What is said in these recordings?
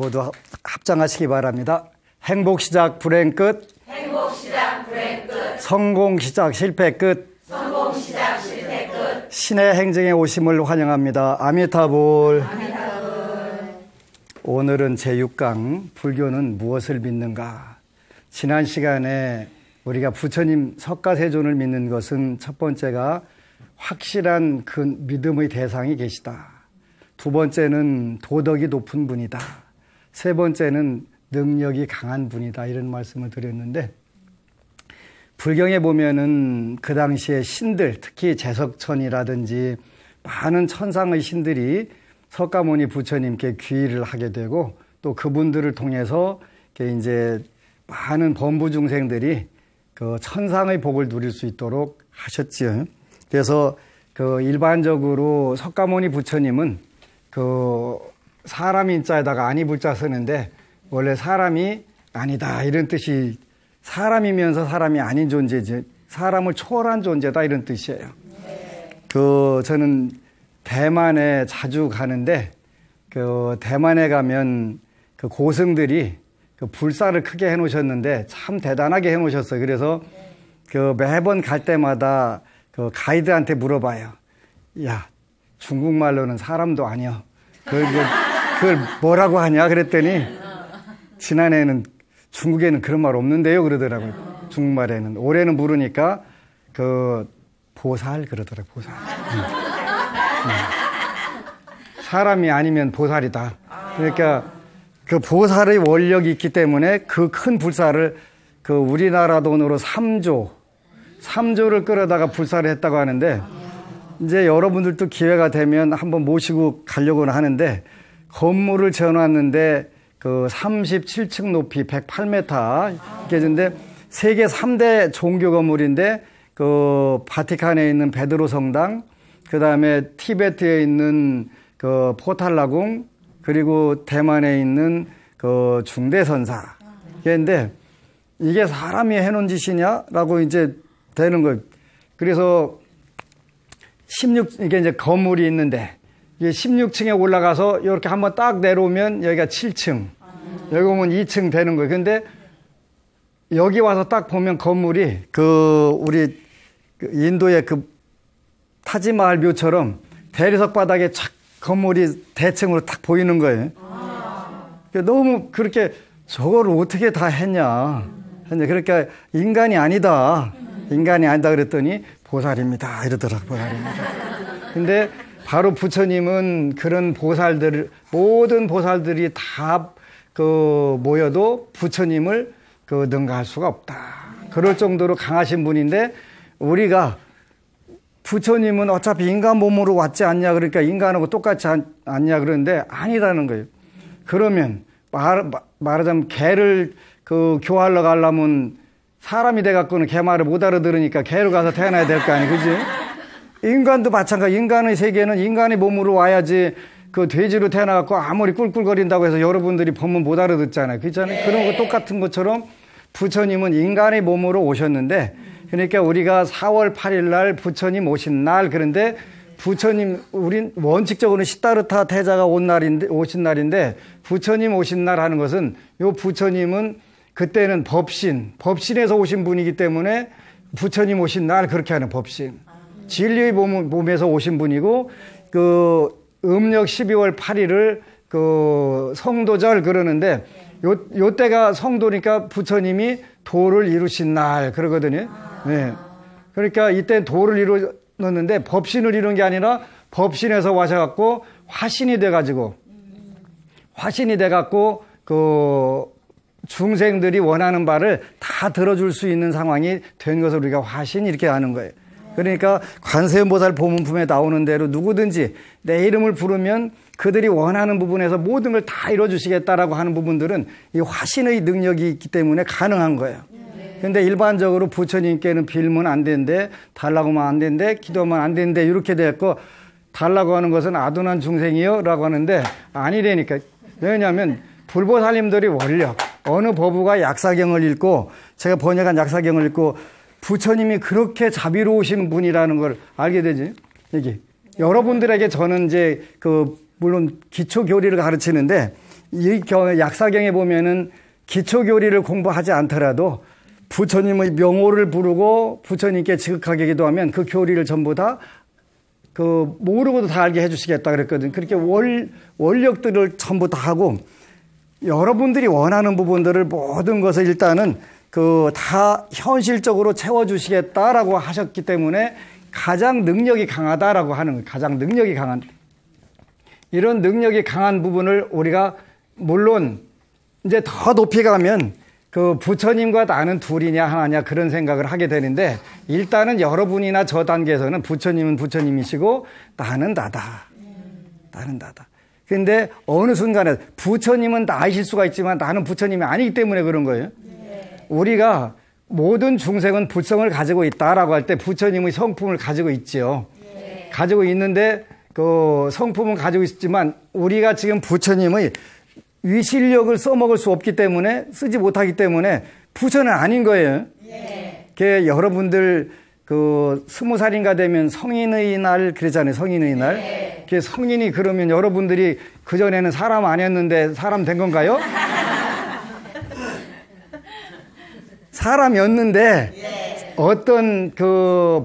모두 합장하시기 바랍니다. 행복 시작 불행 끝. 행복 시작 불행 끝. 성공 시작 실패 끝. 성공 시작 실패 끝. 신의 행정에 오심을 환영합니다. 아미타불. 아미타불. 오늘은 제6강 불교는 무엇을 믿는가. 지난 시간에 우리가 부처님 석가세존을 믿는 것은 첫 번째가 확실한 그 믿음의 대상이 계시다. 두 번째는 도덕이 높은 분이다. 세 번째는 능력이 강한 분이다. 이런 말씀을 드렸는데, 불경에 보면은 그 당시에 신들, 특히 제석천이라든지 많은 천상의 신들이 석가모니 부처님께 귀의를 하게 되고, 또 그분들을 통해서 이제 많은 범부 중생들이 그 천상의 복을 누릴 수 있도록 하셨지요. 그래서 그 일반적으로 석가모니 부처님은 그 사람 인자에다가 아니 불자 쓰는데, 원래 사람이 아니다 이런 뜻이, 사람이면서 사람이 아닌 존재지, 사람을 초월한 존재다 이런 뜻이에요. 그 저는 대만에 자주 가는데, 그 대만에 가면 그 고승들이 그 불사를 크게 해놓으셨는데 참 대단하게 해놓으셨어요. 그래서 그 매번 갈 때마다 그 가이드한테 물어봐요. 야, 중국말로는 사람도 아니야. 그걸 뭐라고 하냐? 그랬더니 지난해에는 중국에는 그런 말 없는데요 그러더라고요. 중국말에는. 올해는 물으니까 그 보살 그러더라고요. 보살. 사람이 아니면 보살이다. 그러니까 그 보살의 원력이 있기 때문에 그 큰 불사를 그 우리나라 돈으로 3조를 끌어다가 불사를 했다고 하는데, 이제 여러분들도 기회가 되면 한번 모시고 가려고는 하는데, 건물을 지어놨는데 그 37층 높이 108m 깨진데 세계 3대 종교 건물인데, 그 바티칸에 있는 베드로 성당, 그 다음에 티베트에 있는 그 포탈라궁, 그리고 대만에 있는 그 중대선사. 그런데 이게 사람이 해놓은 짓이냐라고 이제 되는 거예요. 그래서 이게 이제 건물이 있는데, 이게 16층에 올라가서 이렇게 한번 딱 내려오면 여기가 7층, 여기 오면 2층 되는 거예요. 근데 여기 와서 딱 보면 건물이 그 우리 인도의 그 타지마할 묘처럼 대리석 바닥에 착 건물이 대층으로 딱 보이는 거예요. 너무 그렇게 저걸 어떻게 다 했냐. 그러니까 인간이 아니다 그랬더니 보살입니다 이러더라고요. 보살입니다. 근데 바로 부처님은 그런 모든 보살들이 다 그 모여도 부처님을 그 능가할 수가 없다. 그럴 정도로 강하신 분인데, 우리가 부처님은 어차피 인간 몸으로 왔지 않냐, 그러니까 인간하고 똑같지 않냐 그러는데 아니라는 거예요. 그러면 말하자면 개를 그 교화하러 가려면 사람이 돼갖고는 개 말을 못 알아들으니까 개로 가서 태어나야 될 거 아니에요, 그지? 인간도 마찬가지. 인간의 세계는 인간의 몸으로 와야지. 그 돼지로 태어나갖고 아무리 꿀꿀거린다고 해서 여러분들이 법문 못 알아듣잖아요. 그렇잖아요. 그런 거 똑같은 것처럼 부처님은 인간의 몸으로 오셨는데, 그러니까 우리가 4월 8일 날 부처님 오신 날, 그런데 부처님, 우린 원칙적으로는 시타르타 태자가 오신 날인데, 부처님 오신 날 하는 것은, 요 부처님은 그때는 법신에서 오신 분이기 때문에 부처님 오신 날 그렇게 하는 법신. 진리의 몸에서 오신 분이고, 그 음력 12월 8일을 그 성도절 그러는데, 요 때가 성도니까 부처님이 도를 이루신 날 그러거든요. 네. 그러니까 이때 도를 이루었는데 법신을 이룬 게 아니라 법신에서 와셔갖고 화신이 돼가지고 그 중생들이 원하는 바를 다 들어줄 수 있는 상황이 된 것을 우리가 화신 이렇게 하는 거예요. 그러니까 관세음보살 보문품에 나오는 대로 누구든지 내 이름을 부르면 그들이 원하는 부분에서 모든 걸 다 이뤄주시겠다라고 하는 부분들은 이 화신의 능력이 있기 때문에 가능한 거예요. 그런데 일반적으로 부처님께는 빌면 안 된대, 달라고 하면 안 된대, 기도하면 안 된대 이렇게 됐고, 달라고 하는 것은 아둔한 중생이요 라고 하는데 아니라니까. 왜냐하면 불보살님들이 원력, 어느 법우가 약사경을 읽고, 제가 번역한 약사경을 읽고 부처님이 그렇게 자비로우신 분이라는 걸 알게 되지. 여러분들에게 저는 이제 물론 기초 교리를 가르치는데 이 약사경에 보면은 기초교리를 공부하지 않더라도 부처님의 명호를 부르고 부처님께 지극하게 기도하면 그 교리를 전부 다 모르고도 다 알게 해주시겠다 그랬거든. 그렇게 원력들을 전부 다 하고 여러분들이 원하는 부분들을 모든 것을 일단은 다 현실적으로 채워주시겠다라고 하셨기 때문에 가장 능력이 강하다라고 하는 거예요. 가장 능력이 강한. 이런 능력이 강한 부분을 우리가 물론 이제 더 높이 가면 부처님과 나는 둘이냐 하나냐 그런 생각을 하게 되는데 일단은 여러분이나 저 단계에서는 부처님은 부처님이시고 나는 나다. 나는 나다. 근데 어느 순간에 부처님은 나이실 수가 있지만 나는 부처님이 아니기 때문에 그런 거예요. 우리가 모든 중생은 부성을 가지고 있다라고 할 때 부처님의 성품을 가지고 있죠. 가지고 있는데 성품은 가지고 있지만 우리가 지금 부처님의 위실력을 써먹을 수 없기 때문에 쓰지 못하기 때문에 부처는 아닌 거예요. 여러분들 20살인가 되면 성인의 날 그러잖아요. 성인의 날. 성인이 그러면 여러분들이 그전에는 사람 아니었는데 사람 된 건가요? 사람이었는데 어떤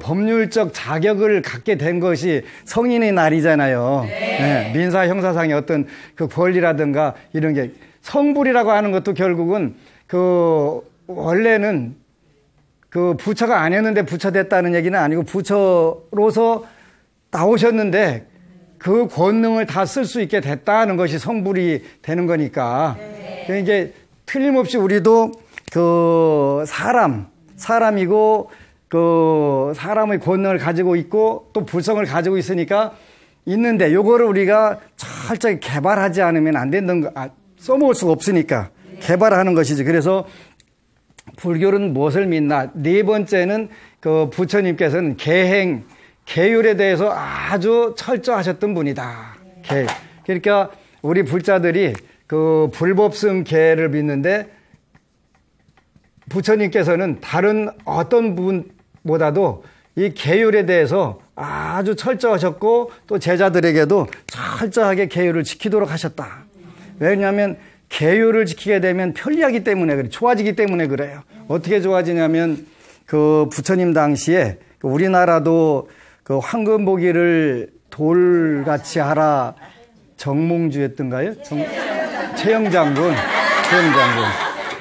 법률적 자격을 갖게 된 것이 성인의 날이잖아요. 네, 민사 형사상의 어떤 권리라든가 이런 게 성불이라고 하는 것도 결국은 원래는 부처가 아니었는데 부처 됐다는 얘기는 아니고 부처로서 나오셨는데 그 권능을 다 쓸 수 있게 됐다는 것이 성불이 되는 거니까. 이게 틀림없이 우리도 사람이고 사람의 권능을 가지고 있고 또 불성을 가지고 있으니까 있는데 요거를 우리가 철저히 개발하지 않으면 안 된다는 거, 써먹을 수가 없으니까 개발하는 것이지. 그래서 불교는 무엇을 믿나? 네 번째는 부처님께서는 계율에 대해서 아주 철저하셨던 분이다. 그러니까 우리 불자들이 불법성 계를 믿는데 부처님께서는 다른 어떤 부분보다도 이 계율에 대해서 아주 철저하셨고 또 제자들에게도 철저하게 계율을 지키도록 하셨다. 왜냐하면 계율을 지키게 되면 편리하기 때문에 그래. 좋아지기 때문에 그래요. 어떻게 좋아지냐면 부처님 당시에 우리나라도 황금보기를 돌같이 하라 정몽주였던가요? 최영장군.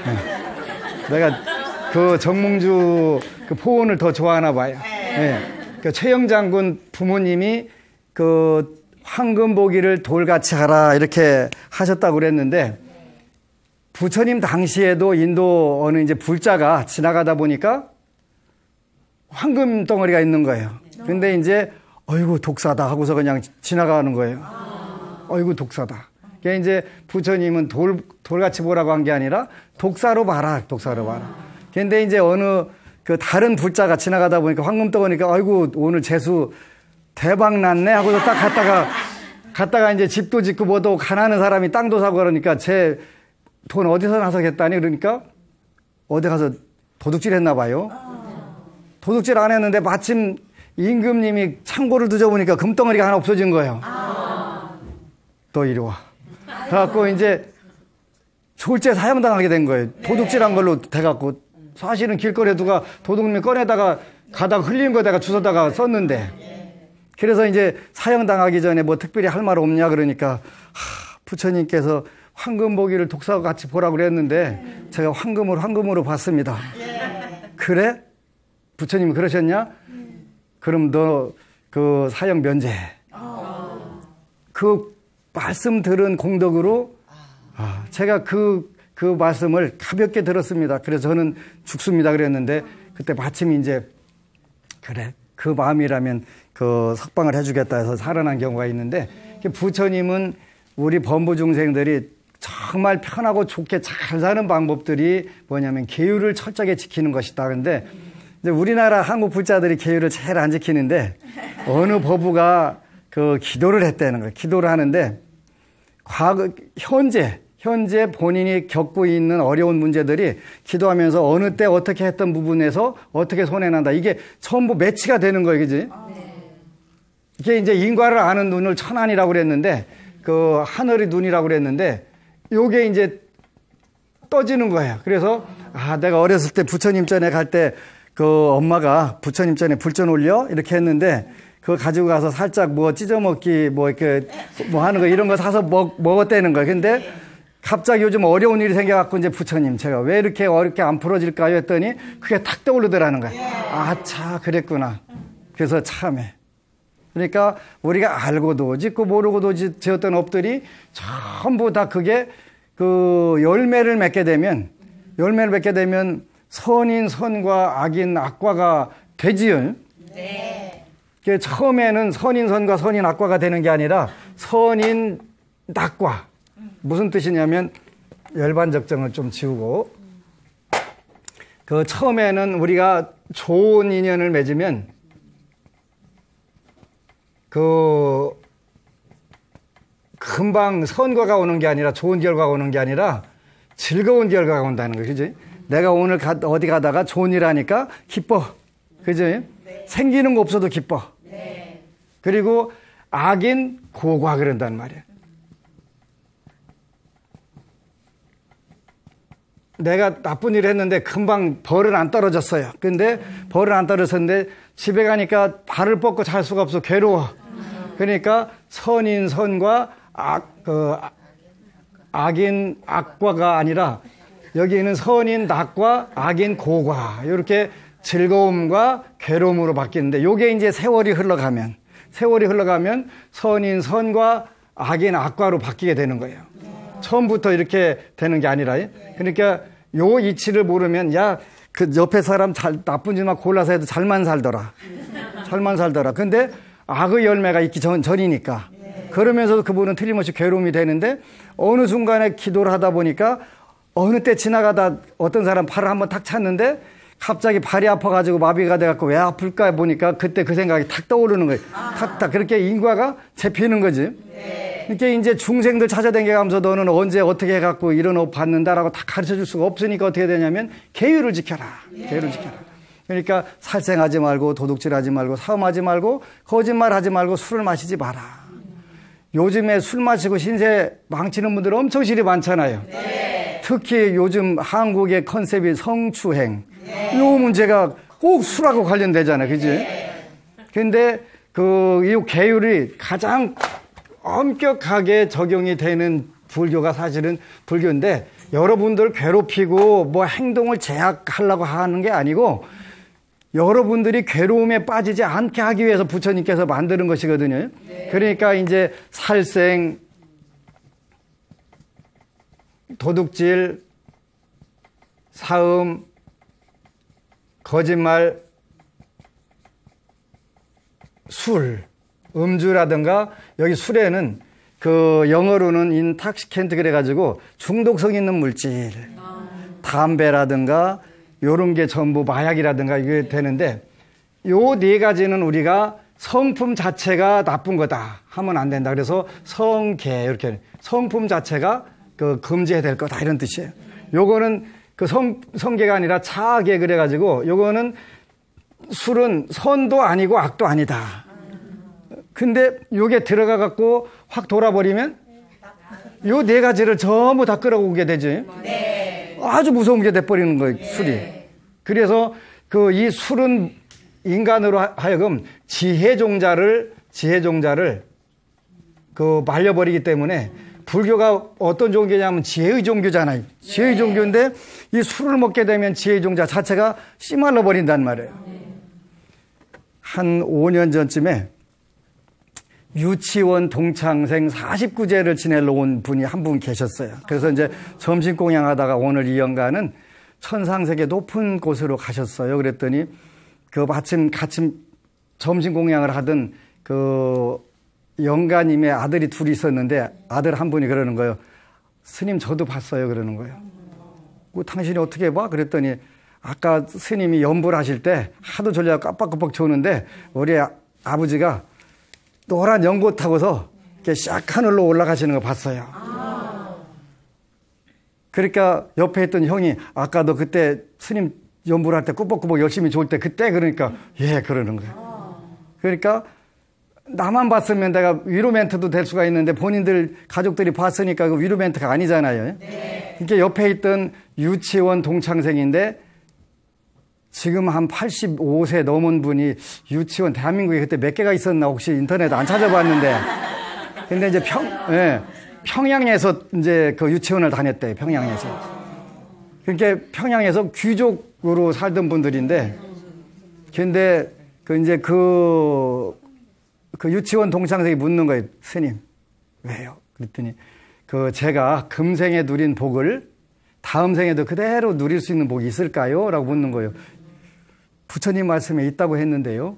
네. 내가 정몽주 포원을 더 좋아하나 봐요. 네. 최영장군 부모님이 황금보기를 돌같이 하라 이렇게 하셨다고 그랬는데 부처님 당시에도 인도 어느 이제 불자가 지나가다 보니까 황금 덩어리가 있는 거예요. 근데 이제 어이구 독사다 하고서 그냥 지나가는 거예요. 어이구 독사다. 그게 이제 부처님은 돌같이 보라고 한 게 아니라 독사로 봐라. 근데 이제 어느 다른 불자가 지나가다 보니까 황금 덩어리니까 아이고 오늘 재수 대박 났네 하고서 딱 갔다가 이제 집도 짓고 뭐도 가난한 사람이 땅도 사고 그러니까 제 돈 어디서 나서겠다니 그러니까 어디 가서 도둑질 했나 봐요. 도둑질 안 했는데 마침 임금님이 창고를 뒤져보니까 금덩어리가 하나 없어진 거예요. 또 이리 와. 그래갖고 이제 졸제 사형당하게 된 거예요. 도둑질한 걸로 돼갖고 사실은 길거리에 누가 도둑님이 꺼내다가 가다가 흘린 거다가 주워다가 썼는데 그래서 이제 사형당하기 전에 뭐 특별히 할 말 없냐 그러니까 부처님께서 황금보기를 독사와 같이 보라고 그랬는데 제가 황금으로 봤습니다. 그래? 부처님이 그러셨냐? 그럼 너 사형 면제. 그 말씀 들은 공덕으로 제가 그 말씀을 가볍게 들었습니다. 그래서 저는 죽습니다 그랬는데 그때 마침 이제 그래 그 마음이라면 석방을 해주겠다 해서 살아난 경우가 있는데 부처님은 우리 범부 중생들이 정말 편하고 좋게 잘 사는 방법들이 뭐냐면 계율을 철저하게 지키는 것이다. 근데 이제 우리나라 한국 불자들이 계율을 제일 안 지키는데 어느 법부가 기도를 했다는 거예요. 기도를 하는데 현재 본인이 겪고 있는 어려운 문제들이 기도하면서 어느 때 어떻게 했던 부분에서 어떻게 손해난다. 이게 전부 매치가 되는 거예요. 그지? 이게 이제 인과를 아는 눈을 천안이라고 그랬는데 하늘의 눈이라고 그랬는데 요게 이제 떠지는 거예요. 그래서 내가 어렸을 때 부처님 전에 갈 때 그 엄마가 부처님 전에 불전 올려 이렇게 했는데 그거 가지고 가서 살짝 뭐 찢어먹기 뭐 이렇게 뭐 하는 거 이런 거 사서 먹었다는 거예요. 근데 갑자기 요즘 어려운 일이 생겨갖고 이제 부처님 제가 왜 이렇게 어렵게 안 풀어질까요 했더니 그게 탁 떠오르더라는 거예요. 아차 그랬구나. 그래서 참해. 그러니까 우리가 알고도 짓고 모르고도 지었던 업들이 전부 다 그게 그 열매를 맺게 되면 선인 선과 악인 악과가 되지요. 네. 처음에는 선인 선과 선인 악과가 되는 게 아니라 선인 낙과. 무슨 뜻이냐면 열반적정을 좀 지우고 그 처음에는 우리가 좋은 인연을 맺으면 그 금방 선과가 오는 게 아니라 좋은 결과가 오는 게 아니라 즐거운 결과가 온다는 거예요. 그지? 내가 오늘 어디 가다가 좋은 일 하니까 기뻐. 그지? 네. 생기는 거 없어도 기뻐. 네. 그리고 악인 고과 그런단 말이에요. 내가 나쁜 일을 했는데 금방 벌은 안 떨어졌어요. 근데 벌은 안 떨어졌는데 집에 가니까 발을 뻗고 잘 수가 없어. 괴로워. 그러니까 선인 선과 악인 악과가 아니라 여기는 선인 낙과 악인 고과 이렇게 즐거움과 괴로움으로 바뀌는데 요게 이제 세월이 흘러가면 선인 선과 악인 악과로 바뀌게 되는 거예요. 처음부터 이렇게 되는 게 아니라 그러니까 요 이치를 모르면 그 옆에 사람 나쁜 짓만 골라서 해도 잘만 살더라. 근데 악의 열매가 있기 전이니까 그러면서도 그분은 틀림없이 괴로움이 되는데 어느 순간에 기도를 하다 보니까 어느 때 지나가다 어떤 사람 팔을 한번 탁 찼는데 갑자기 발이 아파가지고 마비가 돼갖고 왜 아플까 보니까 그때 그 생각이 탁 떠오르는 거예요. 탁탁 그렇게 인과가 잡히는 거지. 이렇게 이제 중생들 찾아다니면서 너는 언제 어떻게 해갖고 이런 업 받는다라고 다 가르쳐 줄 수가 없으니까 어떻게 되냐면 계율을 지켜라. 그러니까 살생하지 말고 도둑질하지 말고 사음하지 말고 거짓말하지 말고 술을 마시지 마라. 요즘에 술 마시고 신세 망치는 분들 엄청 실이 많잖아요. 특히 요즘 한국의 컨셉이 성추행. 이 문제가 꼭 술하고 관련되잖아요. 그지? 근데 이 계율이 가장 엄격하게 적용이 되는 불교가 사실은 불교인데 여러분들 괴롭히고 뭐 행동을 제약하려고 하는 게 아니고 여러분들이 괴로움에 빠지지 않게 하기 위해서 부처님께서 만드는 것이거든요. 그러니까 이제 살생, 도둑질, 사음, 거짓말, 술, 음주라든가 여기 술에는 그 영어로는 인탁시켄트 그래가지고 중독성 있는 물질, 담배라든가 요런 게 전부 마약이라든가 이게 되는데 요 네 가지는 우리가 성품 자체가 나쁜 거다 하면 안 된다. 그래서 성계 이렇게 성품 자체가 그 금지해야 될 거다 이런 뜻이에요. 요거는 그 성계가 아니라 차계 그래가지고 요거는 술은 선도 아니고 악도 아니다. 근데 요게 들어가 갖고 확 돌아버리면 요 네 가지를 전부 다 끌어오게 되지. 아주 무서운 게 돼버리는 거예요, 술이. 그래서 이 술은 인간으로 하여금 지혜종자를 말려버리기 때문에 불교가 어떤 종교냐면 지혜의 종교잖아요. 지혜의 종교인데 이 술을 먹게 되면 지혜의 종자 자체가 씨말라 버린단 말이에요. 한 5년 전쯤에 유치원 동창생 49제를 지내러 온 분이 한 분 계셨어요. 그래서 이제 점심 공양하다가 오늘 이 영가는 천상세계 높은 곳으로 가셨어요. 그랬더니 마침 같이 점심 공양을 하던 영가님의 아들이 둘이 있었는데 아들 한 분이 그러는 거예요. 스님 저도 봤어요. 그러는 거예요. 당신이 어떻게 봐? 그랬더니 아까 스님이 연불 하실 때 하도 졸려 깜빡깜빡 좋는데 우리 아버지가 노란 연고 타고서 이렇게 샥 하늘로 올라가시는 거 봤어요. 그러니까 옆에 있던 형이 아까 너 그때 스님 연불할 때 꾸벅꾸벅 열심히 좋을 때 그때 그러니까 예 그러는 거예요. 그러니까 나만 봤으면 내가 위로 멘트도 될 수가 있는데 본인들 가족들이 봤으니까 그 위로 멘트가 아니잖아요. 네. 이렇게 옆에 있던 유치원 동창생인데 지금 한 85세 넘은 분이 유치원 대한민국에 그때 몇 개가 있었나 혹시 인터넷 안 찾아봤는데 근데 이제 평양에서 이제 그 유치원을 다녔대요. 평양에서. 그러니까 평양에서 귀족으로 살던 분들인데 근데 이제 그 유치원 동창생이 묻는 거예요. 스님, 왜요? 그랬더니 제가 금생에 누린 복을 다음 생에도 그대로 누릴 수 있는 복이 있을까요? 라고 묻는 거예요. 부처님 말씀에 있다고 했는데요.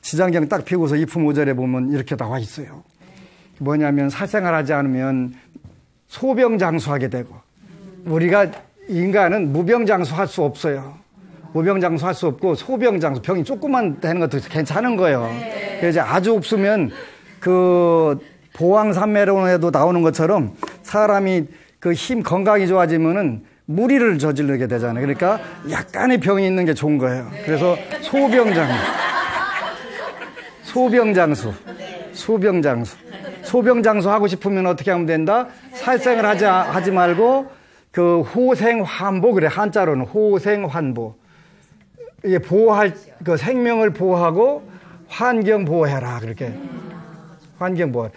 지장경 딱 펴고서 이품 5절에 보면 이렇게 나와 있어요. 뭐냐면 살생을 하지 않으면 소병장수하게 되고 우리가 인간은 무병장수할 수 없어요. 무병장수할 수 없고 소병장수, 병이 조금만 되는 것도 괜찮은 거예요. 그래서 아주 없으면 보왕산매론에도 나오는 것처럼 사람이 건강이 좋아지면은 무리를 저지르게 되잖아요. 그러니까 약간의 병이 있는 게 좋은 거예요. 그래서 소병장수 하고 싶으면 어떻게 하면 된다? 살생을 하지 말고 호생환보 그래. 한자로는 호생환보. 이게 보호할 생명을 보호하고 환경 보호해라 그렇게. 환경 보호.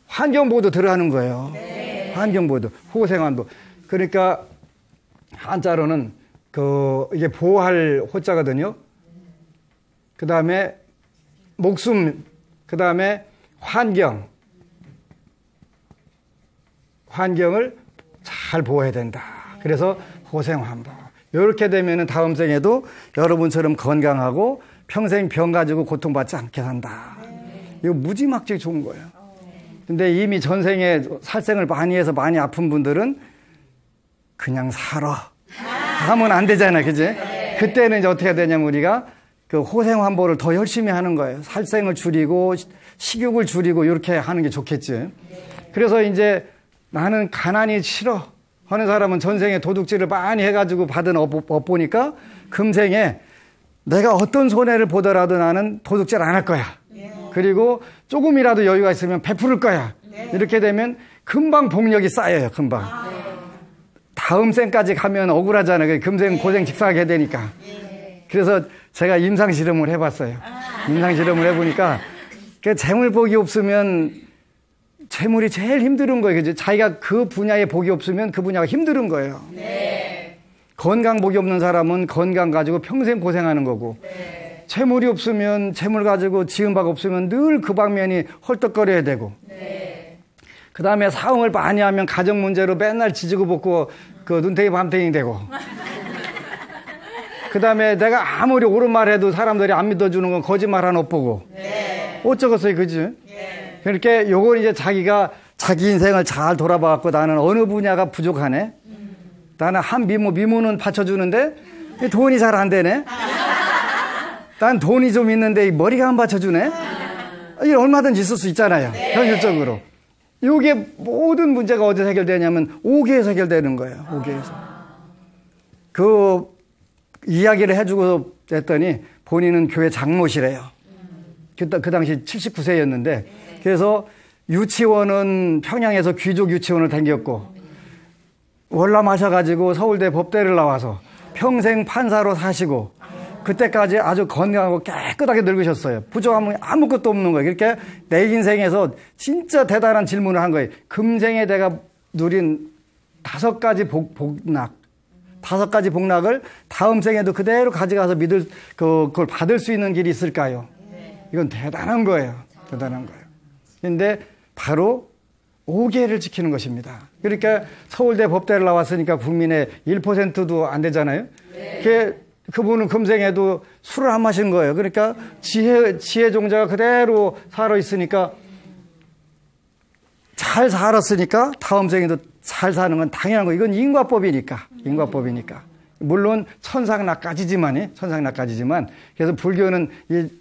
환경 보호도 들어가는 거예요. 환경 보호도 호생환보. 그러니까 한자로는 이게 보호할 호자거든요. 그 다음에 목숨, 그 다음에 환경을 잘 보호해야 된다. 그래서 호생환보. 이렇게 되면은 다음 생에도 여러분처럼 건강하고 평생 병 가지고 고통받지 않게 산다. 이거 무지막지하게 좋은 거예요. 근데 이미 전생에 살생을 많이 해서 많이 아픈 분들은 그냥 살아 하면 안 되잖아요. 그지? 그때는 이제 어떻게 되냐면 우리가 호생환보를 더 열심히 하는 거예요. 살생을 줄이고 식욕을 줄이고 이렇게 하는 게 좋겠지. 그래서 이제 나는 가난이 싫어 하는 사람은 전생에 도둑질을 많이 해가지고 받은 업 보니까 금생에 내가 어떤 손해를 보더라도 나는 도둑질 안 할 거야. 그리고 조금이라도 여유가 있으면 베풀을 거야. 이렇게 되면 금방 복력이 쌓여요. 금방. 다음 생까지 가면 억울하잖아요. 금생 고생 직사하게 되니까. 그래서 제가 임상실험을 해봤어요. 임상실험을 해보니까 재물 복이 없으면 재물이 제일 힘든 거예요. 그죠? 자기가 그 분야에 복이 없으면 그 분야가 힘든 거예요. 네. 건강 복이 없는 사람은 건강 가지고 평생 고생하는 거고, 네. 재물이 없으면 재물 가지고 지은 바가 없으면 늘 그 방면이 헐떡거려야 되고, 네. 그 다음에 사응을 많이 하면 가정 문제로 맨날 지지고 볶고 눈탱이 밤탱이 되고, 그 다음에 내가 아무리 옳은 말 해도 사람들이 안 믿어주는 건 거짓말 하나 못 보고, 네. 어쩌겠어요, 그지? 그렇게 요건 이제 자기가 자기 인생을 잘 돌아봐갖고 나는 어느 분야가 부족하네? 나는 미모는 받쳐주는데 돈이 잘 안 되네? 난 돈이 좀 있는데 머리가 안 받쳐주네? 이게 얼마든지 있을 수 있잖아요. 네. 현실적으로. 요게 모든 문제가 어디서 해결되냐면 오계에서 해결되는 거예요. 오계에서. 이야기를 해주고 했더니 본인은 교회 장로시래요. 그 당시 79세였는데 그래서 유치원은 평양에서 귀족 유치원을 다녔고 월남하셔가지고 서울대 법대를 나와서 평생 판사로 사시고 그때까지 아주 건강하고 깨끗하게 늙으셨어요. 부족함은 아무것도 없는 거예요. 그러니까 내 인생에서 진짜 대단한 질문을 한 거예요. 금생에 내가 누린 5가지 복락을 다음 생에도 그대로 가져가서 그걸 받을 수 있는 길이 있을까요? 이건 대단한 거예요. 대단한 거예요. 그런데 바로 오계를 지키는 것입니다. 그러니까 서울대 법대를 나왔으니까 국민의 1%도 안 되잖아요. 그분은 금생에도 술을 안 마신 거예요. 그러니까 지혜 종자가 그대로 살아있으니까 잘 살았으니까 다음 생에도 잘 사는 건 당연한 거예요. 이건 인과법이니까. 물론 천상낙까지지만 그래서 불교는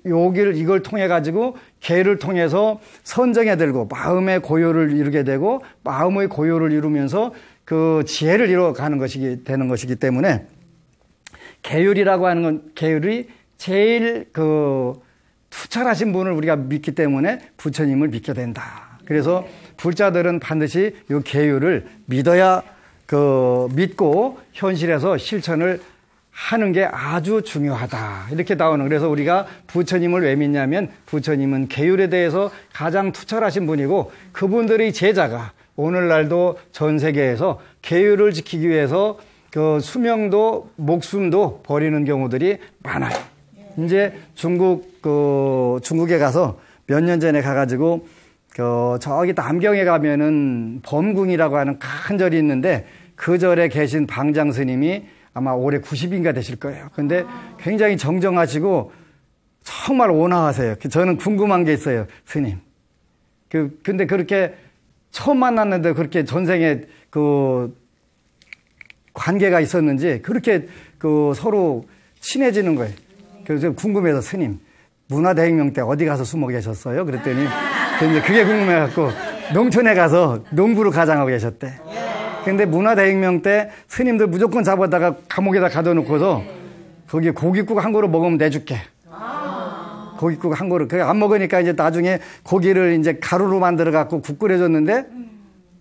이걸 통해 가지고 계를 통해서 선정에 들고 마음의 고요를 이루게 되고 마음의 고요를 이루면서 그 지혜를 이뤄가는 것이기 되는 것이기 때문에 계율이라고 하는 건 계율이 제일 투철하신 분을 우리가 믿기 때문에 부처님을 믿게 된다. 그래서 불자들은 반드시 이 계율을 믿어야 믿고 현실에서 실천을 하는 게 아주 중요하다. 이렇게 나오는. 그래서 우리가 부처님을 왜 믿냐면 부처님은 계율에 대해서 가장 투철하신 분이고 그분들의 제자가 오늘날도 전 세계에서 계율을 지키기 위해서 수명도 목숨도 버리는 경우들이 많아요. 이제 중국에 가서 몇 년 전에 가가지고 저기 남경에 가면은 범궁이라고 하는 큰 절이 있는데 그 절에 계신 방장 스님이 아마 올해 90인가 되실 거예요. 근데 굉장히 정정하시고 정말 온화하세요. 저는 궁금한 게 있어요, 스님. 근데 그렇게 처음 만났는데 그렇게 전생에 관계가 있었는지 그렇게 서로 친해지는 거예요. 그래서 궁금해서 스님, 문화대혁명 때 어디 가서 숨어 계셨어요? 그랬더니 그게 궁금해갖고 농촌에 가서 농부로 가장하고 계셨대. 근데 문화대혁명 때 스님들 무조건 잡아다가 감옥에다 가둬놓고서 거기 고깃국 한 그릇 먹으면 내줄게. 고깃국 한 그릇. 안 먹으니까 이제 나중에 고기를 이제 가루로 만들어갖고 국 끓여줬는데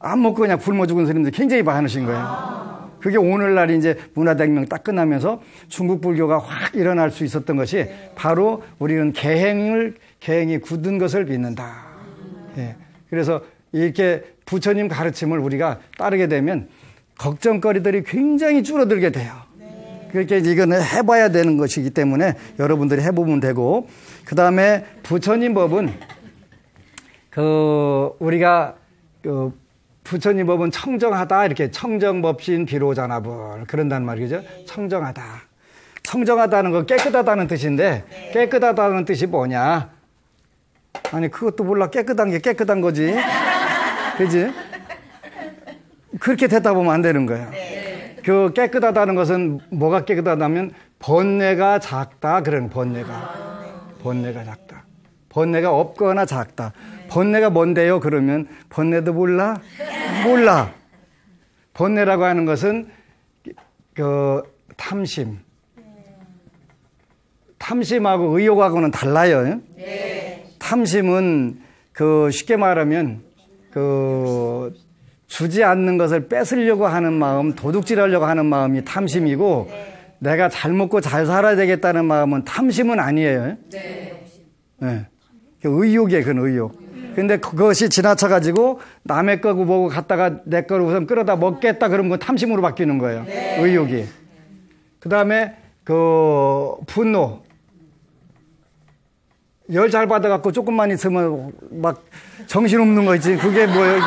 안 먹고 그냥 굶어 죽은 스님들 굉장히 많으신 거예요. 그게 오늘날 이제 문화대혁명 딱 끝나면서 중국 불교가 확 일어날 수 있었던 것이 바로 우리는 계행이 굳은 것을 믿는다. 예. 그래서 이렇게 부처님 가르침을 우리가 따르게 되면 걱정거리들이 굉장히 줄어들게 돼요. 그렇게 이거는 해봐야 되는 것이기 때문에 여러분들이 해보면 되고, 그 다음에 부처님 법은 우리가 부처님 법은 청정하다, 이렇게 청정법신 비로자나불 그런단 말이죠. 청정하다. 청정하다는 건 깨끗하다는 뜻인데 깨끗하다는 뜻이 뭐냐? 아니 그것도 몰라. 깨끗한 게 깨끗한 거지. 그지? 그렇게 되다 보면 안 되는 거예요. 깨끗하다는 것은 뭐가 깨끗하다면 번뇌가 작다. 그런 번뇌가 작다. 번뇌가 없거나 작다. 번뇌가 뭔데요? 그러면 번뇌도 몰라? 몰라. 번뇌라고 하는 것은 탐심. 탐심하고 의욕하고는 달라요. 탐심은 쉽게 말하면 주지 않는 것을 뺏으려고 하는 마음, 도둑질하려고 하는 마음이 탐심이고, 내가 잘 먹고 잘 살아야 되겠다는 마음은 탐심은 아니에요. 네. 의욕이에요, 그건 의욕. 근데 그것이 지나쳐가지고 남의 거고 보고 갔다가 내 거를 우선 끌어다 먹겠다 그러면 그건 탐심으로 바뀌는 거예요. 의욕이. 그 다음에 분노. 열 잘 받아갖고 조금만 있으면 막 정신없는 거 있지. 그게 뭐예요?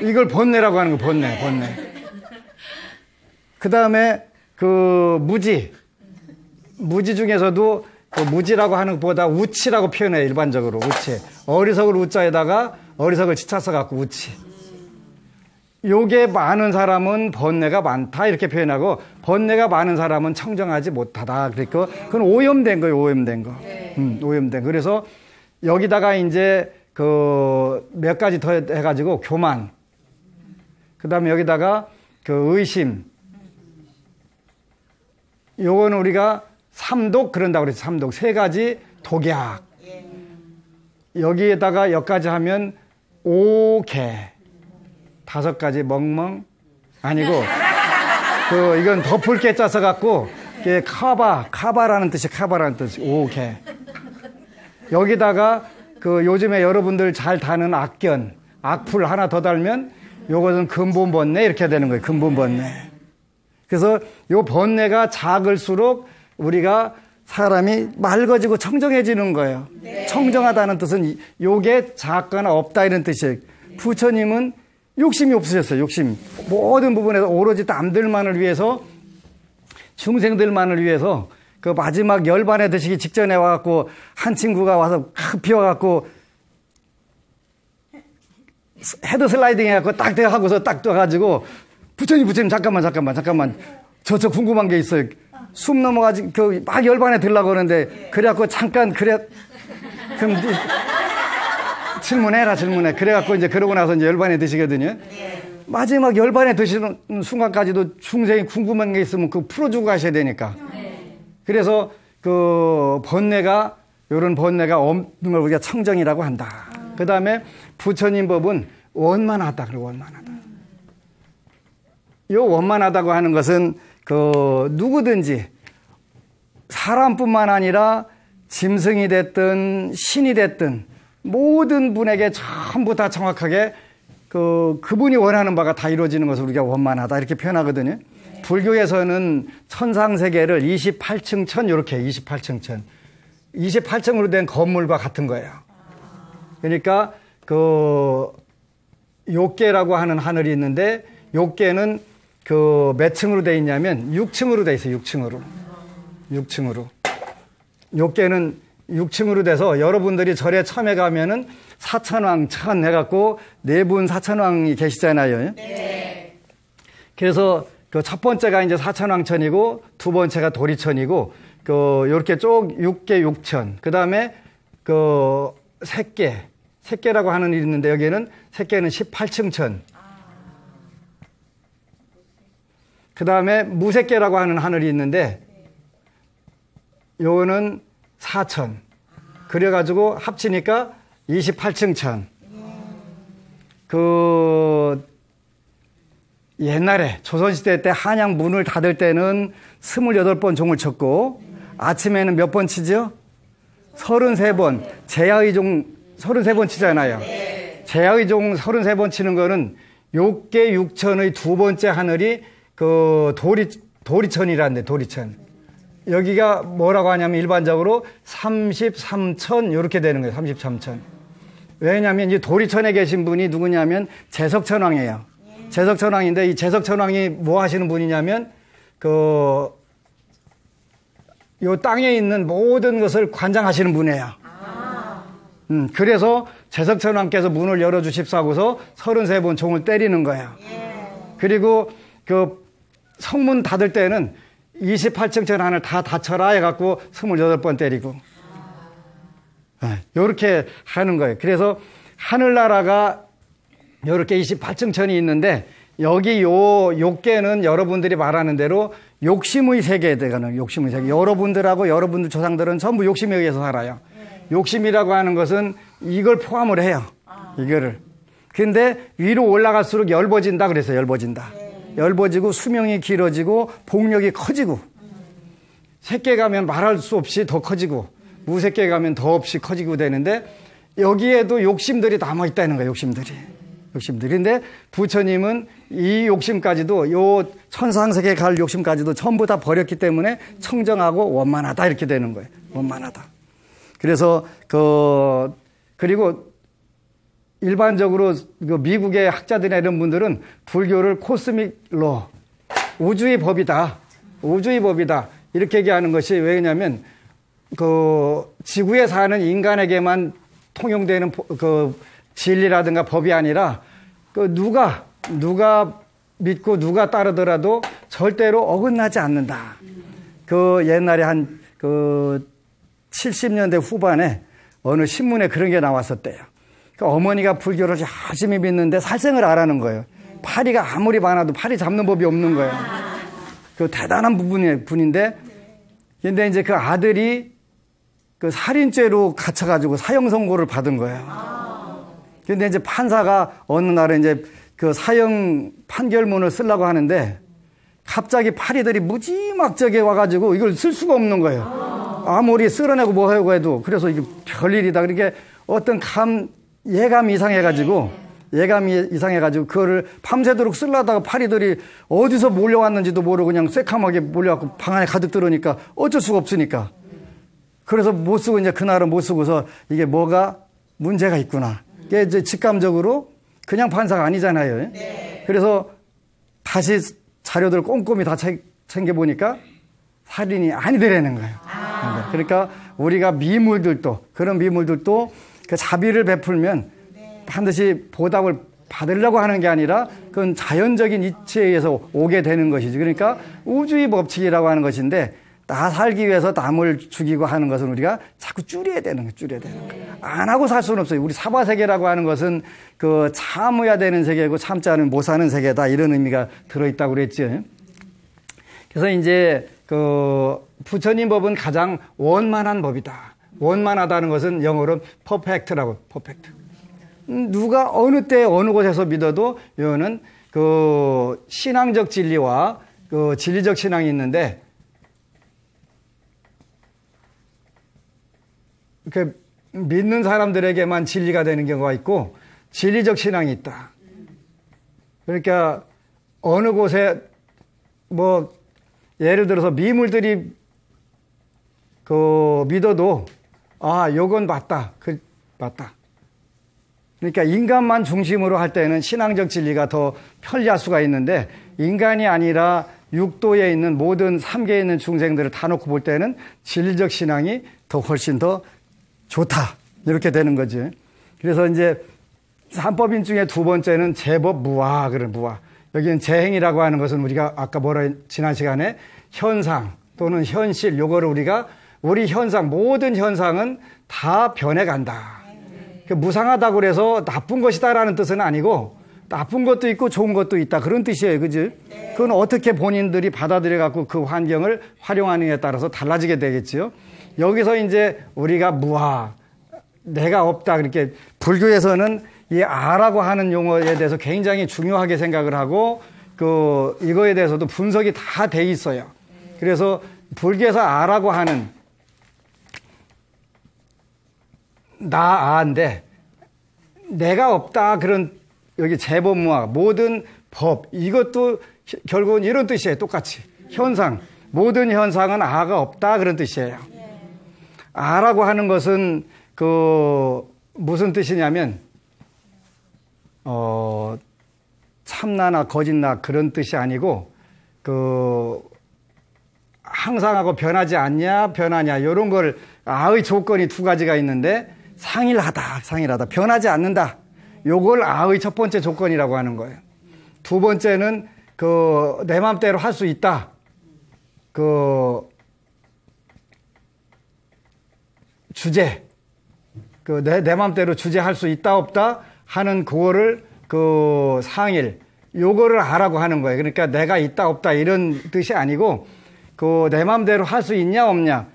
이걸 번뇌라고 하는 거, 번뇌. 그 다음에 무지. 무지 중에서도 무지라고 하는 것보다 우치라고 표현해요, 일반적으로. 우치. 어리석을 우자에다가 어리석을 지쳐서 갖고 우치. 요게 많은 사람은 번뇌가 많다, 이렇게 표현하고, 번뇌가 많은 사람은 청정하지 못하다. 그러니까 그건 오염된 거예요, 오염된 거. 오염된. 그래서 여기다가 이제 몇 가지 더 해가지고 교만. 그 다음에 여기다가 의심. 요거는 우리가 삼독 그런다고 그랬죠. 삼독. 세 가지 독약. 여기에다가 여기까지 하면 오개. 5가지 멍멍. 아니고, 이건 덮을 게 짜서 갖고, 카바라는 뜻이 카바라는 뜻이 오개. 여기다가 요즘에 여러분들 잘 다는 악견, 악풀 하나 더 달면 요것은 근본번뇌 이렇게 되는 거예요. 근본번뇌. 그래서 요 번뇌가 작을수록 우리가 사람이 맑아지고 청정해지는 거예요. 청정하다는 뜻은 요게 작거나 없다 이런 뜻이에요. 부처님은 욕심이 없으셨어요. 욕심. 모든 부분에서 오로지 남들만을 위해서, 중생들만을 위해서 마지막 열반에 드시기 직전에 와갖고 한 친구가 와서 급히 와갖고 헤드 슬라이딩 해갖고 딱 하고서 딱 떠가지고 부처님 잠깐만 저 궁금한 게 있어요. 숨 넘어가지고 막 열반에 들라고 그러는데 그래갖고 잠깐 그럼 질문해. 그래갖고 이제 그러고 나서 이제 열반에 드시거든요. 마지막 열반에 드시는 순간까지도 중생이 궁금한 게 있으면 풀어주고 가셔야 되니까. 그래서 번뇌가 이런 번뇌가 없는 걸 우리가 청정이라고 한다. 그 다음에 부처님 법은 원만하다. 그리고 원만하다. 이 원만하다고 하는 것은 누구든지 사람뿐만 아니라 짐승이 됐든 신이 됐든 모든 분에게 전부 다 정확하게 그분이 원하는 바가 다 이루어지는 것을 우리가 원만하다 이렇게 표현하거든요. 불교에서는 천상세계를 28층 천 이렇게 28층 천 28층으로 된 건물과 같은 거예요. 그러니까 욕계라고 하는 하늘이 있는데 욕계는 몇 층으로 돼 있냐면 6층으로 돼 있어요. 6층으로. 욕계는 6층으로 돼서 여러분들이 절에 처음에 가면은 사천왕천 해갖고 네 분 사천왕이 계시잖아요. 네. 그래서 첫 번째가 이제 사천왕천이고 두 번째가 도리천이고 요렇게 쭉 6개 6천. 그 다음에 색계라고 하는 일이 있는데 여기에는 색계는 18층 천. 그 다음에 무색계라고 하는 하늘이 있는데 요거는 4천. 그래가지고 합치니까 28층 천. 옛날에 조선시대 때 한양 문을 닫을 때는 28번 종을 쳤고 아침에는 몇 번 치죠? 33번. 제야의 종 33번 치잖아요. 제야의 종 33번 치는 거는 욕계 6천의 두 번째 하늘이 도리천이라는데 도리천. 여기가 뭐라고 하냐면 일반적으로 33천 이렇게 되는 거예요. 33천. 왜냐하면 이 도리천에 계신 분이 누구냐면 제석천왕이에요. 제석천왕인데 이 제석천왕이 뭐 하시는 분이냐면 요 땅에 있는 모든 것을 관장하시는 분이에요. 그래서 제석천왕께서 문을 열어주십사 하고서 33번 종을 때리는 거예요. 그리고 성문 닫을 때는 28층 천 하늘 다 닫혀라 해갖고 28번 때리고 요렇게 하는 거예요. 그래서 하늘나라가 요렇게 28층 천이 있는데 여기 요 욕계는 여러분들이 말하는 대로 욕심의 세계에 들어가는 욕심의 세계. 여러분들하고 여러분들 조상들은 전부 욕심에 의해서 살아요. 욕심이라고 하는 것은 이걸 포함을 해요. 이거를. 근데 위로 올라갈수록 엷어진다 그래서 엷어진다. 엷어지고 수명이 길어지고 복력이 커지고 색계 가면 말할 수 없이 더 커지고 무색계 가면 더 없이 커지고 되는데 여기에도 욕심들이 남아있다는 거예요. 욕심들이. 근데 부처님은 이 욕심까지도 요 천상세계 갈 욕심까지도 전부 다 버렸기 때문에 청정하고 원만하다 이렇게 되는 거예요. 원만하다. 그래서 그리고 일반적으로 미국의 학자들이나 이런 분들은 불교를 코스믹 로, 우주의 법이다. 이렇게 얘기하는 것이 왜냐면 지구에 사는 인간에게만 통용되는 진리라든가 법이 아니라 누가 믿고 누가 따르더라도 절대로 어긋나지 않는다. 옛날에 한 70년대 후반에 어느 신문에 그런 게 나왔었대요. 어머니가 불교를 열심히 믿는데 살생을 안 하는 거예요. 파리가 아무리 많아도 파리 잡는 법이 없는 거예요. 대단한 분인데, 근데 이제 그 아들이 살인죄로 갇혀가지고 사형 선고를 받은 거예요. 근데 이제 판사가 어느 날에 이제 사형 판결문을 쓰려고 하는데 갑자기 파리들이 무지막지하게 와가지고 이걸 쓸 수가 없는 거예요. 아무리 쓸어내고 뭐 하고 해도. 그래서 이게 별일이다. 그러니까 어떤 예감이 이상해가지고 그거를 밤새도록 쓰려다가 파리들이 어디서 몰려왔는지도 모르고 그냥 새카맣게 몰려왔고 방 안에 가득 들어오니까 어쩔 수가 없으니까. 그래서 못 쓰고 이제 그날은 못 쓰고서 이게 뭐가 문제가 있구나. 이게 이제 직감적으로 그냥 판사가 아니잖아요. 그래서 다시 자료들 꼼꼼히 다 챙겨보니까 살인이 아니더라는 거예요. 그러니까 우리가 그런 미물들도 그 자비를 베풀면 반드시 보답을 받으려고 하는 게 아니라 그건 자연적인 이치에 의해서 오게 되는 것이지. 그러니까 우주의 법칙이라고 하는 것인데 나 살기 위해서 남을 죽이고 하는 것은 우리가 자꾸 줄여야 되는 거예요. 안 하고 살 수는 없어요. 우리 사바세계라고 하는 것은 참아야 되는 세계고 참지 않으면 못 사는 세계다. 이런 의미가 들어있다고 그랬죠. 그래서 이제 부처님 법은 가장 원만한 법이다. 원만하다는 것은 영어로 퍼펙트라고, 퍼펙트. 누가 어느 때 어느 곳에서 믿어도 이거는 그 신앙적 진리와 그 진리적 신앙이 있는데, 그 믿는 사람들에게만 진리가 되는 경우가 있고 진리적 신앙이 있다. 그러니까 어느 곳에 뭐 예를 들어서 미물들이 그 믿어도 요건 맞다. 맞다. 그러니까 인간만 중심으로 할 때는 신앙적 진리가 더 편리할 수가 있는데, 인간이 아니라 육도에 있는 모든 삼계에 있는 중생들을 다 놓고 볼 때는 진리적 신앙이 더 훨씬 더 좋다. 이렇게 되는 거지. 그래서 이제 삼법인 중에 두 번째는 제법 무아. 그래, 무아. 여기는 재행이라고 하는 것은 우리가 아까 지난 시간에 현상 또는 현실, 요거를 우리 현상, 모든 현상은 다 변해간다. 무상하다고 그래서 나쁜 것이다라는 뜻은 아니고, 나쁜 것도 있고 좋은 것도 있다. 그런 뜻이에요. 그지? 그건 어떻게 본인들이 받아들여갖고 그 환경을 활용하느냐에 따라서 달라지게 되겠죠. 여기서 이제 우리가 무아, 내가 없다. 그렇게 불교에서는 이 아라고 하는 용어에 대해서 굉장히 중요하게 생각을 하고, 이거에 대해서도 분석이 다 돼 있어요. 그래서 불교에서 아라고 하는 나아인데, 내가 없다. 그런, 여기 제법무아, 모든 법, 이것도 결국은 이런 뜻이에요. 똑같이. 현상, 모든 현상은 아가 없다. 그런 뜻이에요. 아라고 하는 것은 무슨 뜻이냐면, 참나나 거짓나 그런 뜻이 아니고, 항상하고 변하지 않냐, 변하냐, 이런 걸, 아의 조건이 두 가지가 있는데, 상일하다, 변하지 않는다. 요걸 아의 첫 번째 조건이라고 하는 거예요. 두 번째는, 내 맘대로 할 수 있다. 주제. 내 맘대로 주제할 수 있다, 없다 하는 그거를, 상일. 요거를 아라고 하는 거예요. 그러니까 내가 있다, 없다 이런 뜻이 아니고, 내 맘대로 할 수 있냐, 없냐.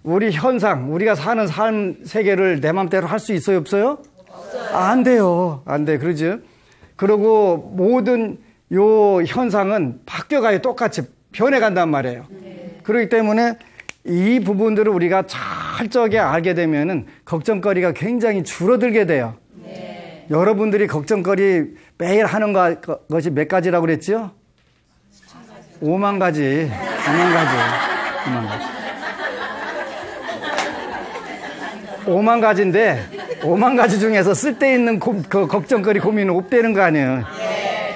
우리 현상, 우리가 사는 삶 세계를 내 맘대로 할 수 있어요, 없어요? 없어요. 안 돼요. 안 돼. 그러죠? 그리고 모든 요 현상은 바뀌어가요. 똑같이 변해간단 말이에요. 그렇기 때문에 이 부분들을 우리가 철저하게 알게 되면은 걱정거리가 굉장히 줄어들게 돼요. 여러분들이 걱정거리 매일 하는 것이 몇 가지라고 그랬죠? 5만 가지. 5만 가지. 5만 가지. 5만 가지인데 5만 가지 중에서 쓸데있는 걱정거리 고민은 없다는 거 아니에요.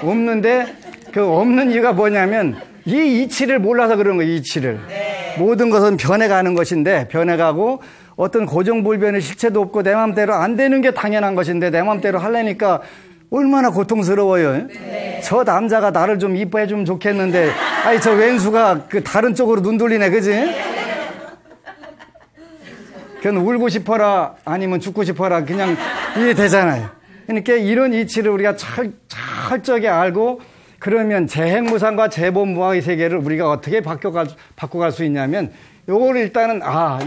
없는데 없는 이유가 뭐냐면 이 이치를 몰라서 그런 거예요. 이치를. 모든 것은 변해가는 것인데, 변해가고 어떤 고정불변의 실체도 없고 내 마음대로 안 되는 게 당연한 것인데 내 마음대로 하려니까 얼마나 고통스러워요. 저 남자가 나를 좀 이뻐해 주면 좋겠는데, 저 왼수가 다른 쪽으로 눈 돌리네. 그지? 그냥 울고 싶어라 아니면 죽고 싶어라 그냥 이게 되잖아요. 그러니까 이런 이치를 우리가 철저하게 알고, 그러면 재행무상과 재법무아의 세계를 우리가 어떻게 바꿔갈 수 있냐면, 요거를 일단은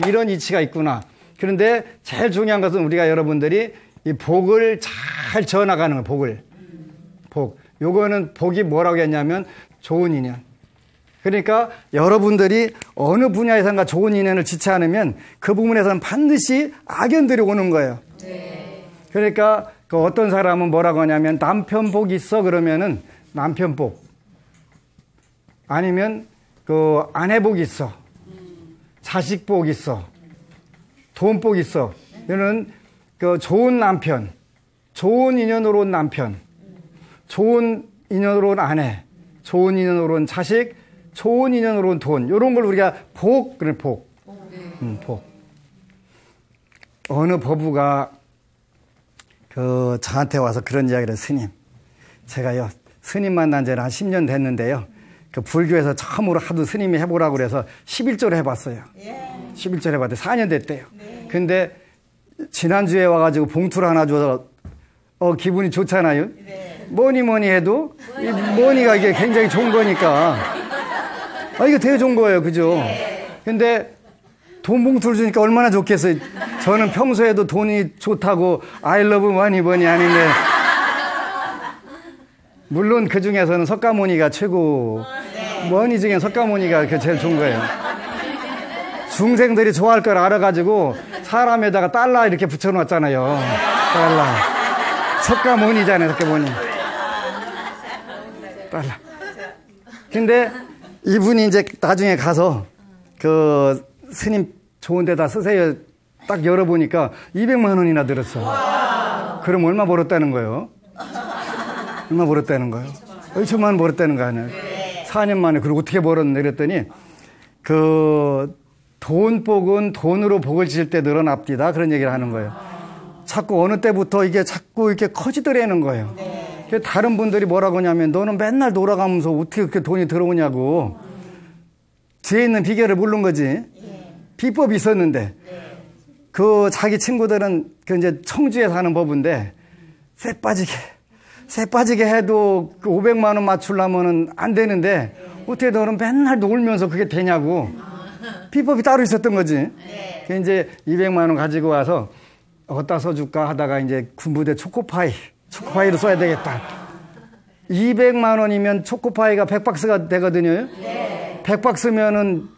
이런 이치가 있구나. 그런데 제일 중요한 것은 우리가 여러분들이 이 복을 잘 지어나가는 거예요. 복. 요거는 복이 뭐라고 했냐면 좋은 인연. 그러니까 여러분들이 어느 분야에선가 좋은 인연을 짓지 않으면 그 부분에서는 반드시 악연들이 오는 거예요. 그러니까 어떤 사람은 뭐라고 하냐면 남편 복 있어 그러면은 남편 복, 아니면 아내 복 있어, 자식 복 있어, 돈 복 있어. 이거는 좋은 남편, 좋은 인연으로 온 남편, 좋은 인연으로 온 아내, 좋은 인연으로 온 자식, 좋은 인연으로 온 돈, 이런 걸 우리가 복, 그래, 복. 복. 어느 법우가 저한테 와서 그런 이야기를 해요. 스님, 제가요, 스님 만난 지는 한 10년 됐는데요. 불교에서 처음으로 하도 스님이 해보라고 그래서 11조를 해봤어요. 11조를 해봤는데 4년 됐대요. 근데 지난주에 와가지고 봉투를 하나 줘서 기분이 좋잖아요. 뭐니 해도 뭐니가 이게 굉장히 좋은 거니까. 이거 되게 좋은 거예요. 그죠? 근데 돈 봉투를 주니까 얼마나 좋겠어요. 저는 평소에도 돈이 좋다고 I love money money 하는데 물론 그 중에서는 석가모니가 최고. 머니 중에 석가모니가 제일 좋은 거예요. 중생들이 좋아할 걸 알아가지고 사람에다가 달러 이렇게 붙여놨잖아요. 달러. 석가모니잖아요, 석가모니. 달러. 근데 이분이 이제 나중에 가서 그 스님 좋은 데다 쓰세요. 딱 열어보니까 200만 원이나 들었어. 그럼 얼마 벌었다는 거예요? 얼마 벌었다는 거예요? 2천만 원 벌었다는 거 아니에요? 4년 만에. 그리고 어떻게 벌었는데 그랬더니 그 돈복은 돈으로 복을 지을 때 늘어납니다. 그런 얘기를 하는 거예요. 자꾸 어느 때부터 이게 자꾸 이렇게 커지더라는 거예요. 다른 분들이 뭐라고 하냐면 너는 맨날 돌아가면서 어떻게 그렇게 돈이 들어오냐고. 뒤에 있는 비결을 모르는 거지. 비법이 있었는데 그 자기 친구들은 그 이제 청주에 사는 법인데 새 빠지게 해도 그 500만 원 맞추려면은 안 되는데 어떻게 너는 맨날 놀면서 그게 되냐고. 비법이 따로 있었던 거지. 그 이제 200만 원 가지고 와서 어디다 써줄까 하다가 이제 군부대 초코파이를 써야 되겠다. 200만 원이면 초코파이가 100박스가 되거든요. 100박스면은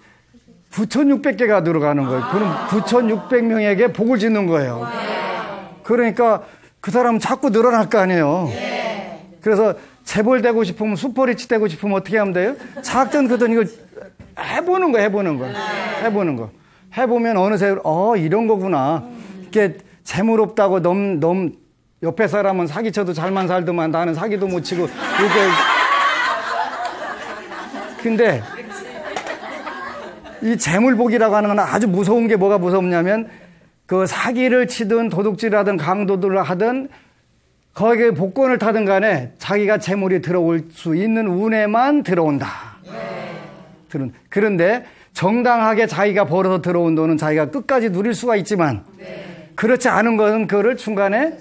9,600개가 들어가는 거예요. 그럼 9,600명에게 복을 짓는 거예요. 그러니까 그 사람은 자꾸 늘어날 거 아니에요. 그래서 재벌 되고 싶으면 슈퍼리치 되고 싶으면 어떻게 하면 돼요? 작전 그든 이걸 해보는 거. 해보면 어느새 이런 거구나. 이게 재물 없다고 옆에 사람은 사기쳐도 잘만 살더만 나는 사기도 못 치고 이렇게. 근데 이 재물복이라고 하는 건 아주 무서운 게 뭐가 무섭냐면 그 사기를 치든 도둑질을 하든 강도들을 하든 거기에 복권을 타든 간에 자기가 재물이 들어올 수 있는 운에만 들어온다. 그런데 정당하게 자기가 벌어서 들어온 돈은 자기가 끝까지 누릴 수가 있지만 그렇지 않은 것은 그거를 중간에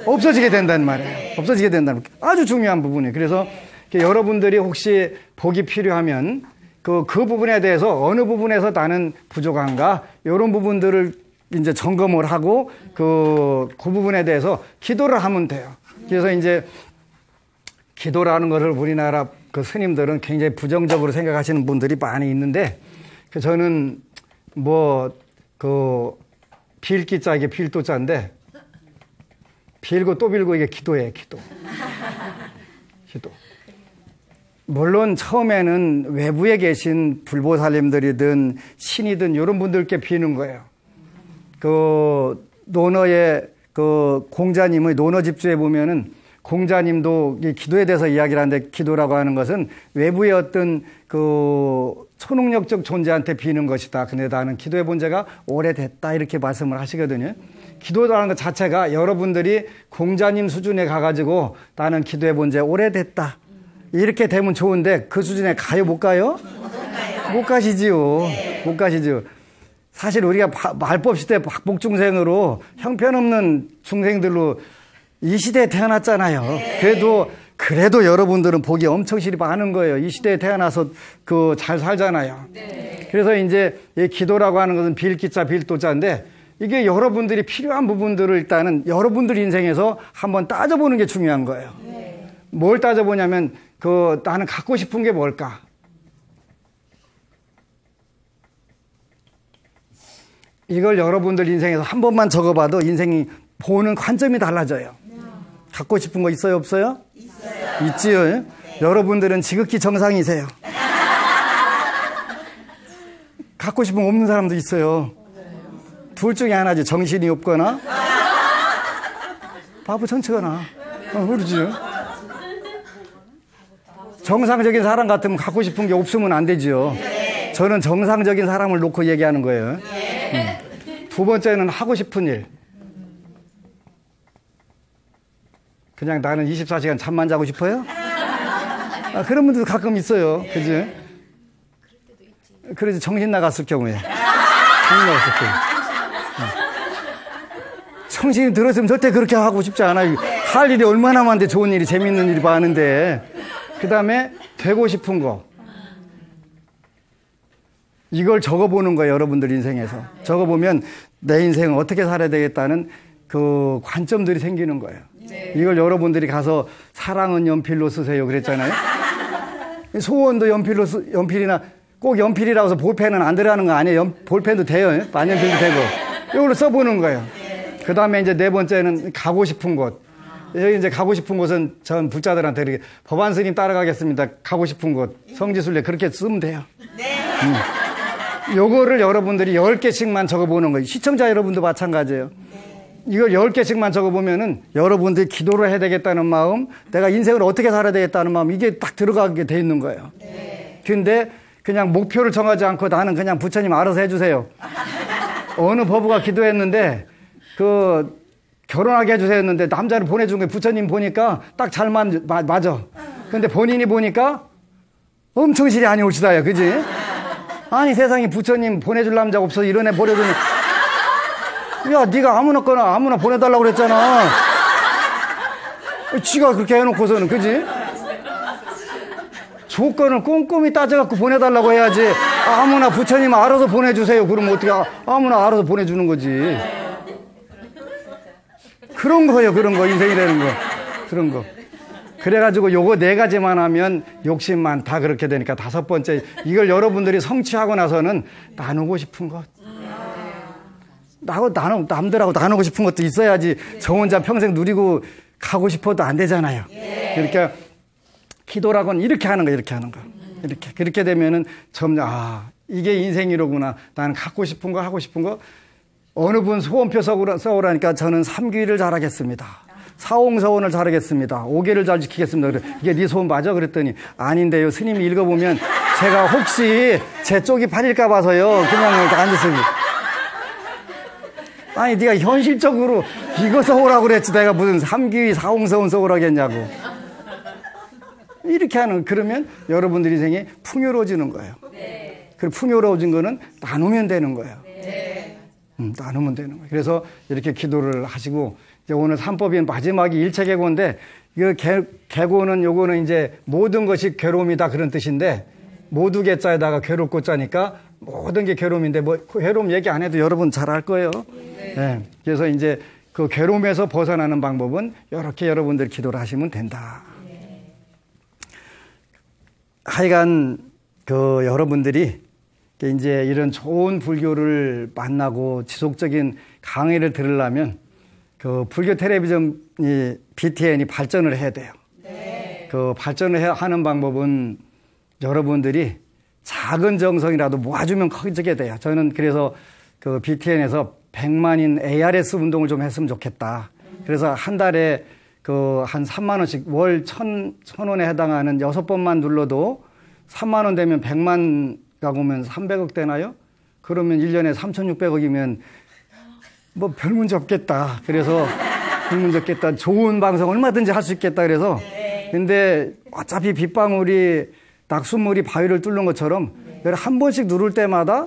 없어지게 된다는 말이에요. 없어지게 된다는 아주 중요한 부분이에요. 그래서 여러분들이 혹시 복이 필요하면 그 부분에 대해서 어느 부분에서 나는 부족한가 이런 부분들을 이제 점검을 하고 그 부분에 대해서 기도를 하면 돼요. 그래서 이제 기도라는 것을 우리나라 그 스님들은 굉장히 부정적으로 생각하시는 분들이 많이 있는데 저는 빌기자 이게 빌도자인데 빌고 또 빌고 이게 기도예요. 기도. 물론 처음에는 외부에 계신 불보살님들이든 신이든 이런 분들께 비는 거예요. 그 노너의 그 공자님의 노너집주에 보면은 공자님도 이 기도에 대해서 이야기를 하는데 기도라고 하는 것은 외부의 어떤 그 초능력적 존재한테 비는 것이다. 근데 나는 기도해 본 지가 오래됐다 이렇게 말씀을 하시거든요. 기도라는 것 자체가 여러분들이 공자님 수준에 가가지고 나는 기도해 본 지 오래됐다 이렇게 되면 좋은데 그 수준에 가요? 못 가요? 못 가시지요. 못 가시죠. 사실 우리가 말법 시대 박복중생으로 형편없는 중생들로 이 시대에 태어났잖아요. 그래도 여러분들은 복이 엄청 실이 많은 거예요. 이 시대에 태어나서 잘 살잖아요. 그래서 이제 이 기도라고 하는 것은 빌기자 빌도자인데 이게 여러분들이 필요한 부분들을 일단은 여러분들 인생에서 한번 따져보는 게 중요한 거예요. 뭘 따져보냐면 나는 갖고 싶은 게 뭘까? 이걸 여러분들 인생에서 한 번만 적어봐도 인생이 보는 관점이 달라져요. 갖고 싶은 거 있어요, 없어요? 있어요. 있지요. 네. 여러분들은 지극히 정상이세요. 갖고 싶은 거 없는 사람도 있어요. 둘 중에 하나지. 정신이 없거나 바보 천치거나. 그러지. 정상적인 사람 같으면 갖고 싶은 게 없으면 안 되죠. 저는 정상적인 사람을 놓고 얘기하는 거예요. 두 번째는 하고 싶은 일. 그냥 나는 24시간 잠만 자고 싶어요? 그런 분들도 가끔 있어요. 그지? 그래서 정신 나갔을 경우에. 정신이 들었으면 절대 그렇게 하고 싶지 않아요. 할 일이 얼마나 많은데 좋은 일이 재밌는 일이 많은데. 그 다음에 되고 싶은 거. 이걸 적어보는 거예요. 여러분들 인생에서. 적어보면 내 인생을 어떻게 살아야 되겠다는 그 관점들이 생기는 거예요. 이걸 여러분들이 가서 사랑은 연필로 쓰세요 그랬잖아요. 소원도 연필이나 꼭 연필이라고 해서 볼펜은 안 들어가는 거 아니에요. 볼펜도 돼요. 만연필도 되고. 이걸로 써보는 거예요. 그 다음에 이제 네 번째는 가고 싶은 곳. 여기 이제 가고 싶은 곳은 전 불자들한테 이렇게 법안 스님 따라가겠습니다. 가고 싶은 곳. 성지순례 그렇게 쓰면 돼요. 요거를 여러분들이 10개씩만 적어보는 거예요. 시청자 여러분도 마찬가지예요. 이걸 10개씩만 적어보면은 여러분들이 기도를 해야 되겠다는 마음, 내가 인생을 어떻게 살아야 되겠다는 마음, 이게 딱 들어가게 돼 있는 거예요. 근데 그냥 목표를 정하지 않고 나는 그냥 부처님 알아서 해주세요. 어느 법우가 기도했는데 결혼하게 해주세요 했는데 남자를 보내준 거예요. 부처님 보니까 딱 잘 맞아. 근데 본인이 보니까 엄청 실이 아니 올시다요. 그지? 아니 세상에 부처님 보내줄 남자가 없어서 이런 애 보내주니 야 네가 아무나 보내달라고 그랬잖아. 지가 그렇게 해놓고서는 그지? 조건을 꼼꼼히 따져갖고 보내달라고 해야지. 아무나 부처님 알아서 보내주세요. 그러면 어떻게 아무나 알아서 보내주는 거지. 그런 거예요. 그런 거. 인생이라는 거. 그런 거. 그래가지고 요거 4가지만 하면 욕심만 다 그렇게 되니까 5번째. 이걸 여러분들이 성취하고 나서는 나누고 싶은 것. 남들하고 나누고 싶은 것도 있어야지 저 혼자 평생 누리고 가고 싶어도 안 되잖아요. 그러니까 기도라고는 이렇게 하는 거예요. 이렇게 하는 거. 그렇게 되면은 점점 이게 인생이로구나. 나는 갖고 싶은 거 하고 싶은 거. 어느 분 소원표 써오라니까 저는 3귀를 잘하겠습니다. 사홍서원을 잘하겠습니다. 5계를 잘 지키겠습니다. 그래, 이게 네 소원 맞아? 그랬더니 아닌데요. 스님이 읽어보면 제가 혹시 제 쪽이 팔릴까 봐서요. 그냥 앉았어요. 아니 네가 현실적으로 이거 써오라고 그랬지. 내가 무슨 3귀 사홍서원 써오라겠냐고. 이렇게 하는 그러면 여러분들 인생이 풍요로워지는 거예요. 그리고 풍요로워진 거는 나누면 되는 거예요. 나누면 되는 거예요. 그래서 이렇게 기도를 하시고 이제 오늘 3법인 마지막이 일체계고인데 이 계고는 요거는 이제 모든 것이 괴로움이다 그런 뜻인데 모두 개자에다가 괴롭고 자니까 모든 게 괴로움인데 뭐 괴로움 얘기 안 해도 여러분 잘 알 거예요. 네. 그래서 이제 그 괴로움에서 벗어나는 방법은 이렇게 여러분들 기도를 하시면 된다. 하여간 여러분들이 이제 이런 좋은 불교를 만나고 지속적인 강의를 들으려면 불교 텔레비전이 BTN이 발전을 해야 돼요. 발전을 하는 방법은 여러분들이 작은 정성이라도 모아주면 커지게 돼요. 저는 그래서 BTN에서 100만인 ARS 운동을 좀 했으면 좋겠다. 그래서 한 달에 한 3만 원씩 월 1,000원에 해당하는 6번만 눌러도 3만 원 되면 100만 가보면 300억 되나요? 그러면 1년에 3,600억이면 뭐 별 문제 없겠다. 그래서 별 문제 없겠다. 좋은 방송 얼마든지 할 수 있겠다. 그래서 근데 어차피 빗방울이 낙숫물이 바위를 뚫는 것처럼 한 번씩 누를 때마다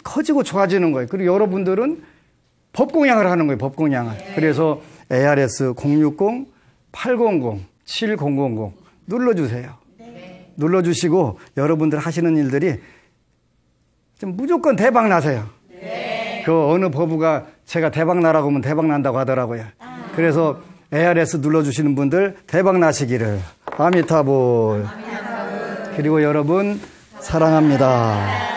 커지고 좋아지는 거예요. 그리고 여러분들은 법공양을 하는 거예요. 법공양을. 그래서 ARS 060-800-7000 눌러주세요. 눌러주시고 여러분들 하시는 일들이 좀 무조건 대박 나세요. 어느 법우가 제가 대박 나라고 하면 대박 난다고 하더라고요. 그래서 ARS 눌러주시는 분들 대박 나시기를. 아미타불. 그리고 여러분 사랑합니다.